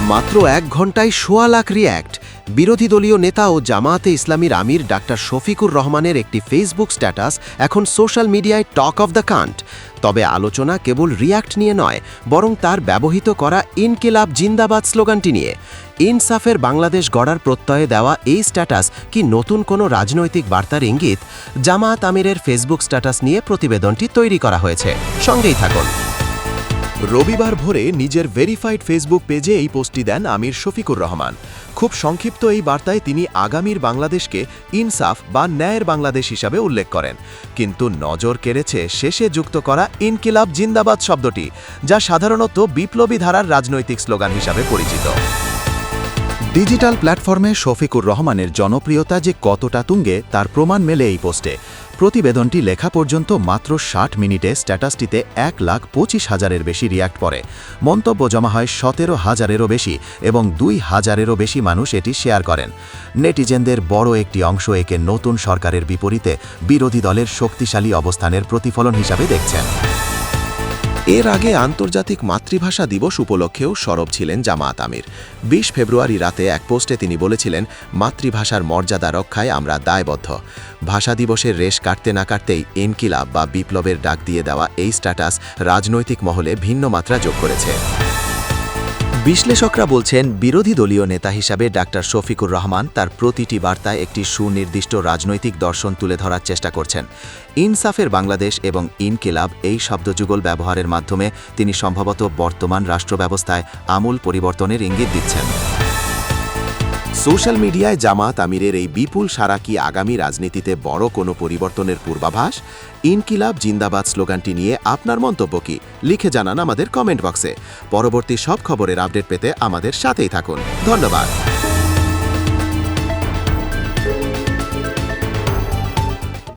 মাত্র ১ ঘণ্টায় ১৬ লাখ রিয়্যাক্ট। বিরোধী দলীয় নেতা ও জামায়াতে ইসলামীর আমির ডাক্তার শফিকুর রহমানের একটি ফেসবুক স্ট্যাটাস এখন সোশ্যাল মিডিয়ায় টক অফ দ্য কান্ট। তবে আলোচনা কেবল রিয়্যাক্ট নিয়ে নয়, বরং তার ব্যবহৃত করা ইনকিলাব জিন্দাবাদ স্লোগানটি নিয়ে। ইনসাফের বাংলাদেশ গড়ার প্রত্যয়ে দেওয়া এই স্ট্যাটাস কি নতুন কোনো রাজনৈতিক বার্তার ইঙ্গিত? জামায়াত আমিরের ফেসবুক স্ট্যাটাস নিয়ে প্রতিবেদনটি তৈরি করা হয়েছে, সঙ্গেই থাকুন। রবিবার ভোরে নিজের ভেরিফাইড ফেসবুক পেজে এই পোস্টটি দেন আমির শফিকুর রহমান। খুব সংক্ষিপ্ত এই বার্তায় তিনি আগামীর বাংলাদেশকে ইনসাফ বা ন্যায়ের বাংলাদেশ হিসাবে উল্লেখ করেন, কিন্তু নজর কেড়েছে শেষে যুক্ত করা ইনকিলাব জিন্দাবাদ শব্দটি, যা সাধারণত বিপ্লবী ধারার রাজনৈতিক স্লোগান হিসাবে পরিচিত। ডিজিটাল প্ল্যাটফর্মে শফিকুর রহমানের জনপ্রিয়তা যে কতটা তুঙ্গে তার প্রমাণ মেলে এই পোস্টে। প্রতিবেদনটি লেখা পর্যন্ত মাত্র ৬০ মিনিটে স্ট্যাটাসটিতে ১,২৫,০০০-এর বেশি রিয়্যাক্ট পড়ে। মন্তব্য জমা হয় ১৭,০০০-এরও বেশি এবং ২,০০০-এরও বেশি মানুষ এটি শেয়ার করেন। নেটিজেনদের বড় একটি অংশ একে নতুন সরকারের বিপরীতে বিরোধী দলের শক্তিশালী অবস্থানের প্রতিফলন হিসাবে দেখছেন। এর আগে আন্তর্জাতিক মাতৃভাষা দিবস উপলক্ষেও সরব ছিলেন জামায়াত আমির। ২০ ফেব্রুয়ারি রাতে এক পোস্টে তিনি বলেছিলেন, মাতৃভাষার মর্যাদা রক্ষায় আমরা দায়বদ্ধ। ভাষা দিবসের রেশ কাটতে না কাটতেই ইনকিলাব বা বিপ্লবের ডাক দিয়ে দেওয়া এই স্ট্যাটাস রাজনৈতিক মহলে ভিন্ন মাত্রা যোগ করেছে। বিশ্লেষকরা বলছেন, বিরোধী দলীয় নেতা হিসাবে ডাক্তার শফিকুর রহমান তার প্রতিটি বার্তায় একটি সুনির্দিষ্ট রাজনৈতিক দর্শন তুলে ধরার চেষ্টা করছেন। ইনসাফের বাংলাদেশ এবং ইনকিলাব এই শব্দযুগল ব্যবহারের মাধ্যমে তিনি সম্ভবত বর্তমান রাষ্ট্রব্যবস্থায় আমূল পরিবর্তনের ইঙ্গিত দিচ্ছেন। সোশ্যাল মিডিয়ায় জামায়াত আমিরের এই বিপুল সাড়া কি আগামী রাজনীতিতে বড় কোনো পরিবর্তনের পূর্বাভাস? ইনকিলাব জিন্দাবাদ স্লোগানটি নিয়ে আপনার মন্তব্য কি? লিখে জানান আমাদের কমেন্ট বক্সে। পরবর্তী সব খবরের আপডেট পেতে আমাদের সাথেই থাকুন। ধন্যবাদ।